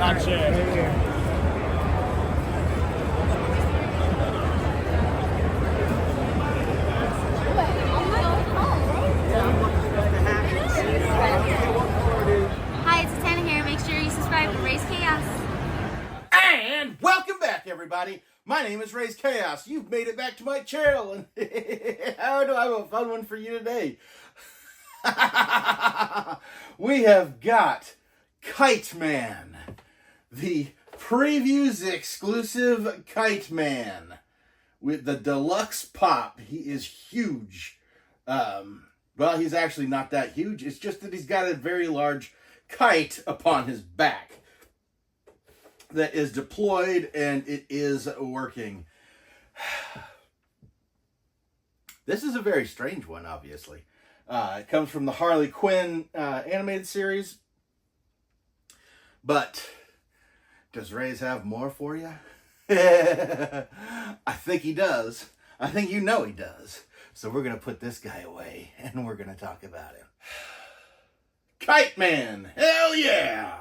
Not yet. Hi, it's Tana here. Make sure you subscribe to Raze Chaos. And welcome back, everybody. My name is Raze Chaos. You've made it back to my channel, and how do I have a fun one for you today? We have got Kite Man, the previews exclusive Kite Man with the Deluxe Pop. He is huge. Well, he's actually not that huge. It's just that he's got a very large kite upon his back that is deployed, and it is working. This is a very strange one, obviously. It comes from the Harley Quinn animated series. But does Raze have more for you? I think he does. I think you know he does. So we're going to put this guy away, and we're going to talk about him. Kite Man! Hell yeah!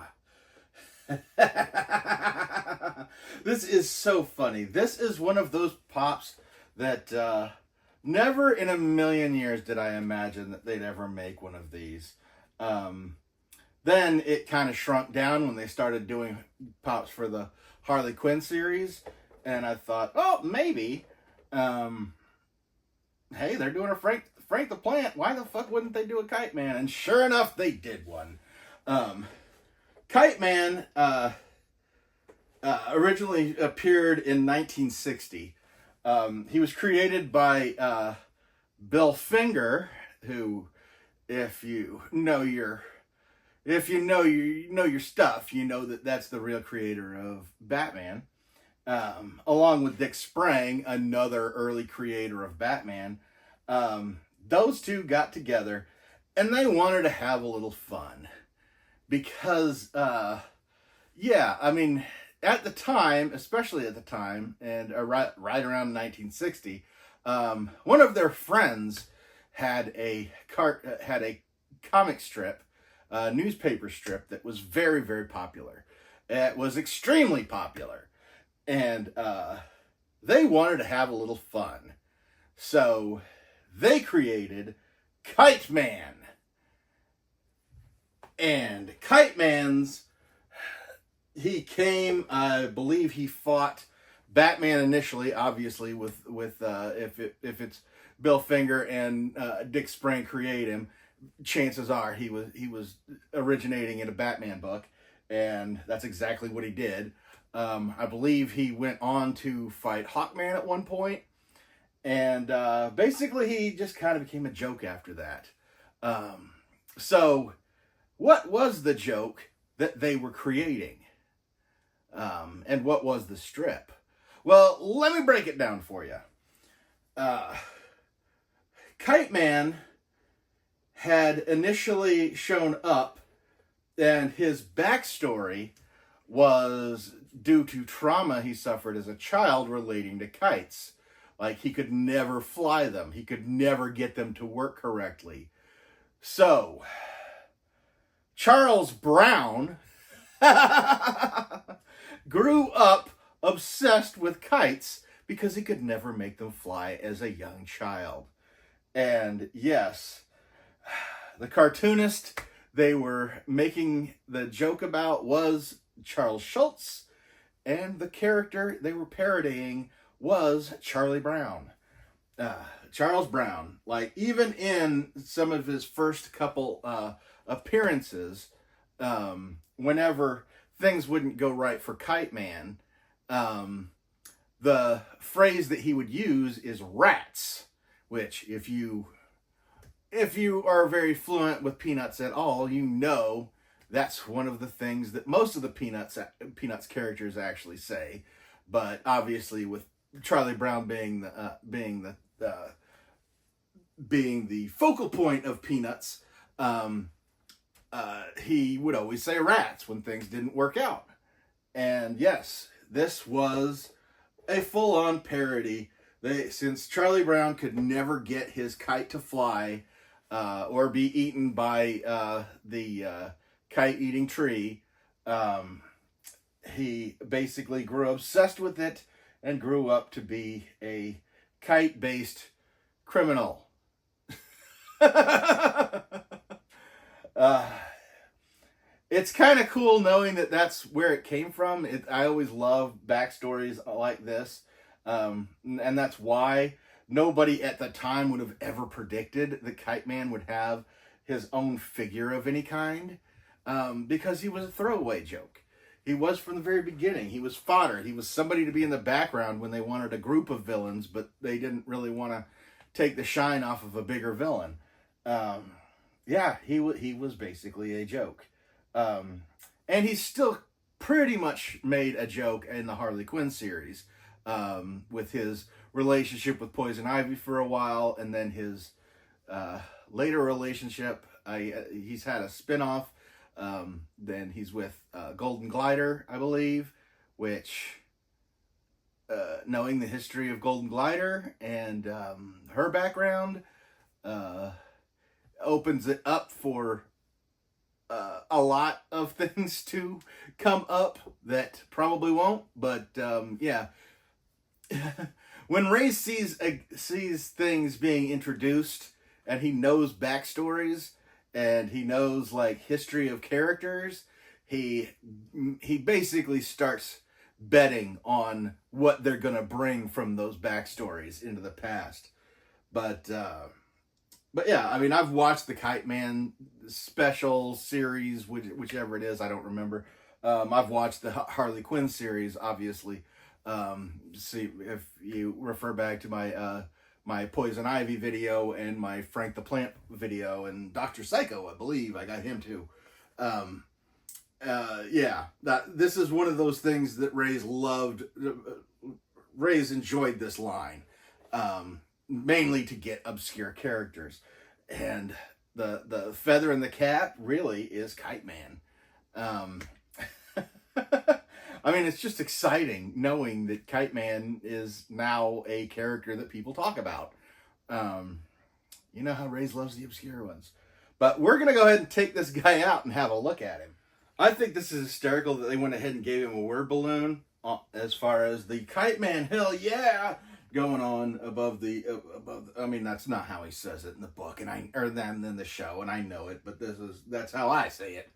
This is so funny. This is one of those pops that never in a million years did I imagine that they'd ever make one of these. Then it kind of shrunk down when they started doing pops for the Harley Quinn series. And I thought, oh, maybe. Hey, they're doing a Frank the Plant. Why the fuck wouldn't they do a Kite Man? And sure enough, they did one. Kite Man originally appeared in 1960. He was created by Bill Finger, who, if you know your stuff, you know that that's the real creator of Batman. Along with Dick Sprang, another early creator of Batman. Those two got together and they wanted to have a little fun because, yeah, I mean, at the time, especially at the time, and right around 1960, one of their friends had a comic strip, newspaper strip that was very, very popular. It was extremely popular. And they wanted to have a little fun. So they created Kite Man. And Kite Man's, he came, I believe he fought Batman initially, obviously, with if it's Bill Finger and Dick Sprang create him, chances are he was originating in a Batman book, and that's exactly what he did. I believe he went on to fight Hawkman at one point, and basically he just kind of became a joke after that. So what was the joke that they were creating? And what was the strip? Well, let me break it down for you. Kite Man had initially shown up, and his backstory was due to trauma he suffered as a child relating to kites. Like, he could never fly them. He could never get them to work correctly. So, Charles Brown grew up obsessed with kites because he could never make them fly as a young child. And yes, the cartoonist they were making the joke about was Charles Schultz, and the character they were parodying was Charlie Brown. Charles Brown, like, even in some of his first couple appearances, whenever things wouldn't go right for Kite Man, the phrase that he would use is rats, which if you are very fluent with Peanuts at all, you know that's one of the things that most of the Peanuts characters actually say. But obviously, with Charlie Brown being the focal point of Peanuts, he would always say rats when things didn't work out. And yes, this was a full-on parody. Since Charlie Brown could never get his kite to fly or be eaten by the kite-eating tree, he basically grew obsessed with it and grew up to be a kite-based criminal. It's kind of cool knowing that that's where it came from. I always love backstories like this. And that's why nobody at the time would have ever predicted that Kite Man would have his own figure of any kind. Because he was a throwaway joke. He was from the very beginning. He was fodder. He was somebody to be in the background when they wanted a group of villains, but they didn't really want to take the shine off of a bigger villain. Yeah, he was basically a joke. And he's still pretty much made a joke in the Harley Quinn series, with his relationship with Poison Ivy for a while, and then his later relationship. He's had a spinoff. Then he's with Golden Glider, I believe, which, knowing the history of Golden Glider and her background, opens it up for a lot of things to come up that probably won't, but yeah. When Raze sees things being introduced and he knows backstories and he knows like history of characters, he basically starts betting on what they're gonna bring from those backstories into the past. But yeah, I mean, I've watched the Kite Man special series, whichever it is, I don't remember. I've watched the Harley Quinn series, obviously. See, if you refer back to my my Poison Ivy video and my Frank the Plant video and Dr. Psycho, I believe I got him too. Yeah, this is one of those things that Raze loved. Raze enjoyed this line. Mainly to get obscure characters, and the feather in the cap really is Kite Man. I mean, it's just exciting knowing that Kite Man is now a character that people talk about. You know how Raze loves the obscure ones. But we're going to go ahead and take this guy out and have a look at him. I think this is hysterical that they went ahead and gave him a word balloon as far as the Kite Man, hell yeah, going on above the, I mean, that's not how he says it in the book, or then in the show, and I know it, but that's how I say it.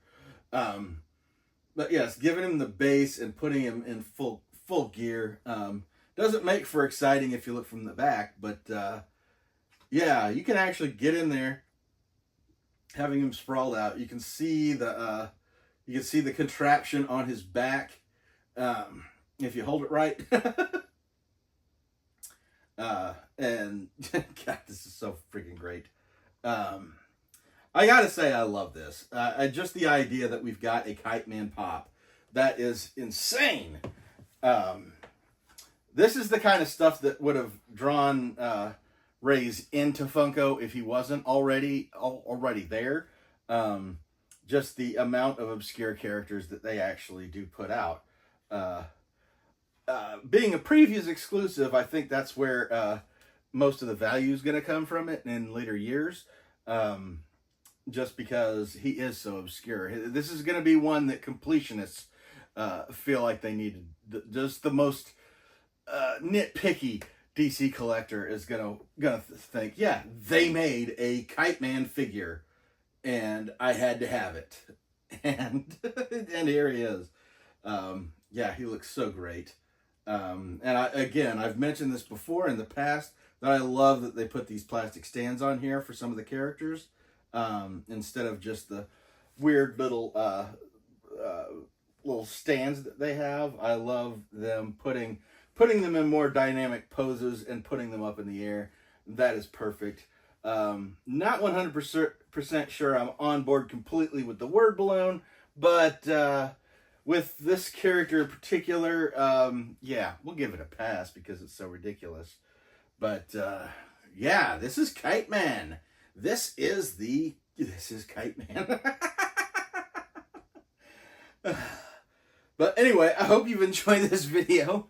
But yes, giving him the base and putting him in full gear, doesn't make for exciting if you look from the back, but, yeah, you can actually get in there, having him sprawled out. You can see the contraption on his back, if you hold it right. And God, this is so freaking great. I gotta say, I love this. Just the idea that we've got a Kite Man pop, that is insane. This is the kind of stuff that would have drawn Raze into Funko if he wasn't already there. Just the amount of obscure characters that they actually do put out. Being a previews exclusive, I think that's where most of the value is going to come from it in later years. Just because he is so obscure. This is going to be one that completionists feel like they needed. Just the most nitpicky DC collector is gonna think, yeah, they made a Kite Man figure, and I had to have it, and here he is. Yeah, he looks so great. And I've mentioned this before in the past, that I love that they put these plastic stands on here for some of the characters, instead of just the weird little stands that they have. I love them putting them in more dynamic poses and putting them up in the air. That is perfect. Not 100% sure I'm on board completely with the word balloon, but with this character in particular, yeah, we'll give it a pass because it's so ridiculous. But yeah, this is Kite Man. This is Kite Man. But anyway, I hope you've enjoyed this video.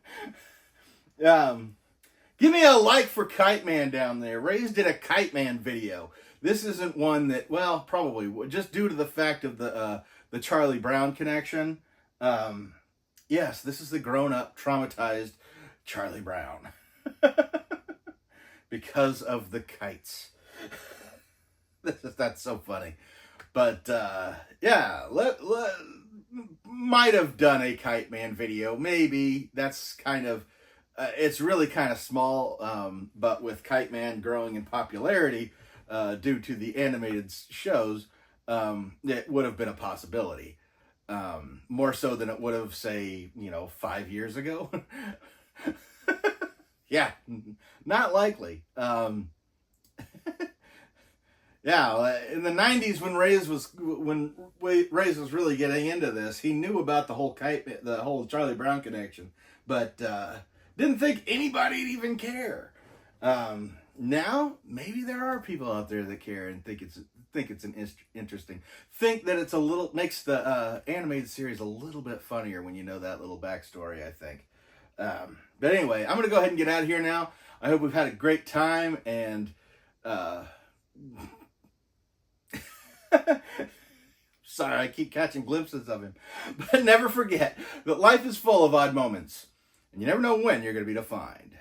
Give me a like for Kite Man down there. Raze did a Kite Man video. This isn't one that, well, probably just due to the fact of the Charlie Brown connection. Yes, this is the grown-up, traumatized Charlie Brown. Because of the kites. That's so funny. But, yeah, might have done a Kite Man video. Maybe. That's kind of, it's really kind of small, but with Kite Man growing in popularity due to the animated shows, it would have been a possibility. More so than it would have, say, 5 years ago. Yeah, not likely. Yeah, in the 90s when Raze was really getting into this, he knew about the whole Charlie Brown connection, but didn't think anybody'd even care. Now maybe there are people out there that care and think it's interesting. Think that makes the animated series a little bit funnier when you know that little backstory, I think. But anyway, I'm gonna go ahead and get out of here now. I hope we've had a great time, and sorry, I keep catching glimpses of him. But never forget that life is full of odd moments, and you never know when you're going to be defined.